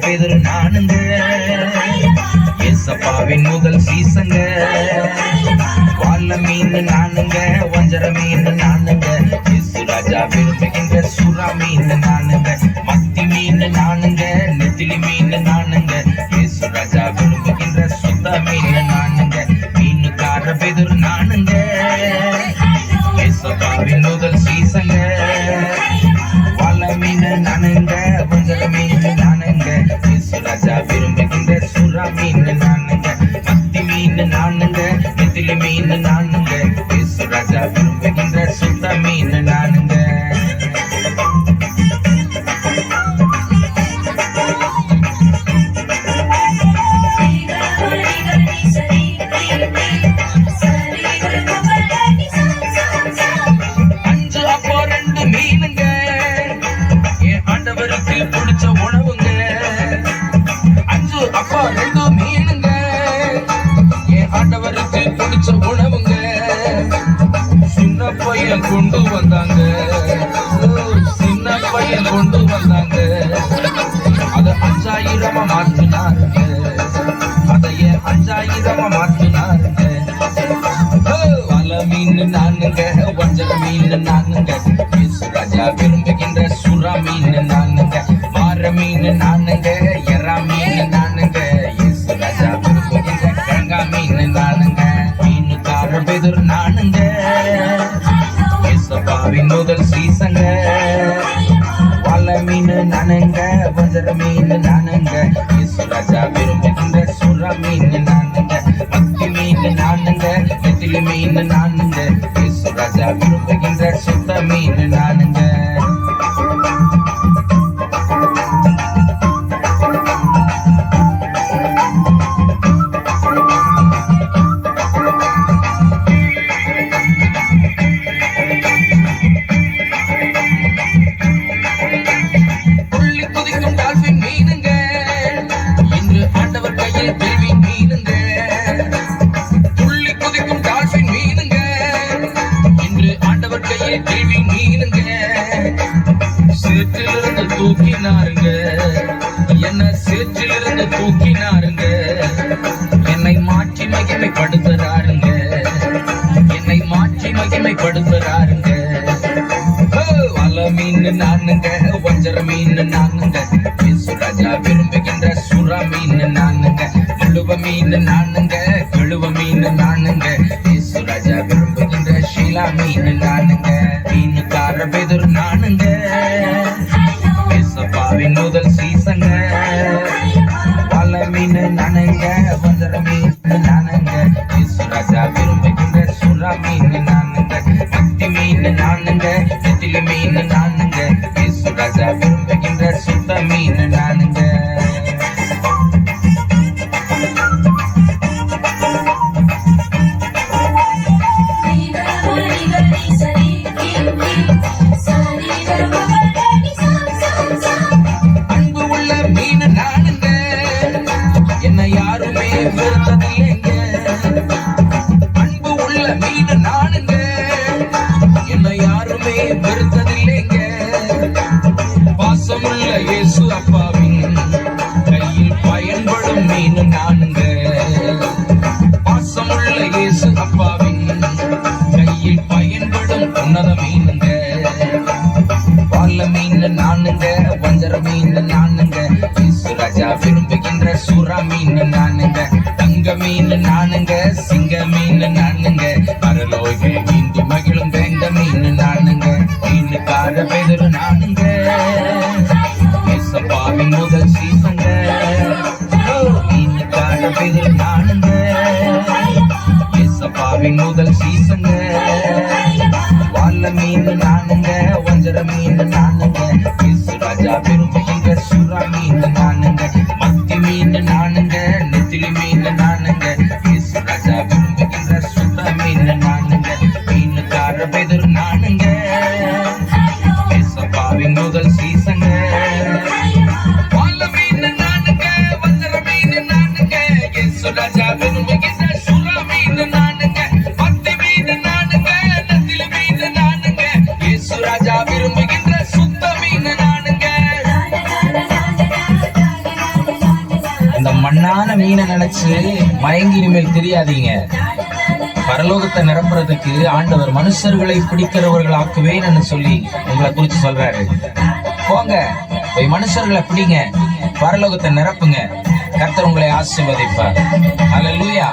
பேதுரு நானுங்க, ஏசப்பாவின் முதல் சீசங்க. வாழ மீன் நானுங்க, வஞ்சர மீன் நானுங்க, இயேசு ராஜா விரும்புகின்ற சுறா மீன் நானுங்க, மத்தி மீன் நானுங்க, நெத்திலி மீன் நானுங்க, இயேசு ராஜா விரும்புகின்ற சுத்த மீன் நானுங்க, மீனுக்கார பேதுரு நானுங்க, ஏசப்பாவின் முதல் சீசங்க. வாழ மீன் நானுங்க, வஞ்சர மீன் நானுங்க, இயேசு ராஜா விரும்புகின்ற சுறா மீன் நானுங்க, மத்தி மீன் நானுங்க, நெத்திலி மீன் நானுங்க, இயேசு ராஜா விரும்புகின்ற சுத்த மீன் நானுங்க. பிடிச்ச உணவுங்க, 5 அப்பா 2 மீனுங்க, என் ஆண்டவருக்கு பிடிச்ச உணவுங்க. சின்ன பையன் கொண்டு வந்தாங்க, சின்ன பையன் கொண்டு வந்தாங்க, அத 5000 மாத்தினாருங்க, அதைய 5000 மாத்தினாருங்க. வல மீன் நானுங்க, வஞ்சர மீன் நானுங்க, இயேசு ராஜா விரும்புகின்ற சுறா மீன் நானுங்க, மாற மீன் நானுங்க, எறா மீன் நானுங்க, இயேசு ராஜா விரும்புகின்ற கிழங்கா மீன் நானுங்க, மீனுக்கார பேதுரு நானுங்க, ஏசப்பாவின் முதல் சீசங்க. வாழ மீன் நானுங்க, வஞ்சர மீன் நானுங்க, இயேசு ராஜா விரும்புகின்ற சுறா மீன் நானுங்க, மத்தி மீன் நானுங்க, நெத்திலி மீன் நானுங்க, இயேசு ராஜா விரும்புகின்ற சுத்த மீன் நானுங்க. சேற்றிலிருந்து தூக்கினாருங்க, என்ன சேற்றிலிருந்து தூக்கினாருங்க, என்னை மாற்றி மகிமைப்படுத்துறாருங்க, என்னை மாற்றி மகிமைப்படுத்துறாருங்க. வல மீன் நானுங்க, வஞ்சர மீன் நானுங்க, இயேசு ராஜா விரும்புகின்ற சுறா மீன் நானுங்க, முழுவ மீன் நானுங்க, கழுவ மீன் நானுங்க, இயேசு ராஜா விரும்புகின்ற ஷீலா மீன் நானுங்க, மீனுக்கார பேதுரு நானுங்க, ஏசப்பாவின் முதல் சீசங்க. வாழ மீன் நானுங்க, வஞ்சர மீன் நானுங்க, இயேசு ராஜா விரும்புகின்ற சுறா மீன் நானுங்க, மத்தி மீன் நானுங்க, நெத்திலி மீன் நானுங்க, இயேசு ராஜா விரும்புகின்ற சுத்த மீன் நானுங்க. அன்பு உள்ள மீன் நானுங்க, என்ன யாருமே வெறுத்ததில்லைங்க, அன்பு உள்ள மீன் நானுங்க, என்ன யாருமே வெறுத்ததில்லைங்க, பாசமுள்ள இயேசு அப்பாவின் கையில் பயன்படும் மீன் நானுங்க, பாசமுள்ள இயேசு அப்பாவின் கையில் பயன்படும் உன்னத மீனுங்க. வாழ மீன் நானுங்க, வஞ்சர மீன் நானுங்க, இயேசு ராஜா விரும்புகின்ற சுறா மீன் நானுங்க, தங்க மீன் நானுங்க, சிங்க மீன் நானுங்க, பரலோகில் நீந்தி மகிழும் வேங்க மீன் நானுங்க, மீனுக்கார பேதுரு நானுங்க, ஏசப்பாவின் முதல் சீசங்க. மீனுக்கார பேதுரு நானுங்க, ஏசப்பாவின் முதல் சீசங்க. வாழ மீன் நானுங்க, வஞ்சர மீன் நானுங்க, இயேசு ராஜா விரும்புகின்ற சுறா மீன் நானுங்க, மத்தி மீன் நானுங்க, நெத்திலி மீன் நானுங்க, இயேசு ராஜா விரும்புகின்ற சுத்த மீன் நானுங்க, மீனுக்கார பேதுரு நானுங்க, ஏசப்பாவின் முதல் சீசங்க. வாழ மீன் நானுங்க, வஞ்சர மீன் நானுங்க, இயேசு ராஜா விரும்புகின்ற சுறா மீன் நானுங்க, மத்தி மீன் நானுங்க, நெத்திலி மீன் நானுங்க, இயேசு ராஜா விரும்புகின்ற சுத்த மீன் நானுங்க. லேசான மீனை நினைச்சு மயங்கி இனிமேல் தெரியாதீங்க. பரலோகத்தை நிரப்புறதுக்கு ஆண்டவர் மனுஷர்களை பிடிக்கிறவர்கள் ஆக்குவேன்னு சொல்லி உங்களை குறிச்சு சொல்றாரு. போங்க, போய் மனுஷர்களை பிடிங்க, பரலோகத்தை நிரப்புங்க. கர்த்தர் உங்களை ஆசீர்வதிப்பார். அல்லேலூயா.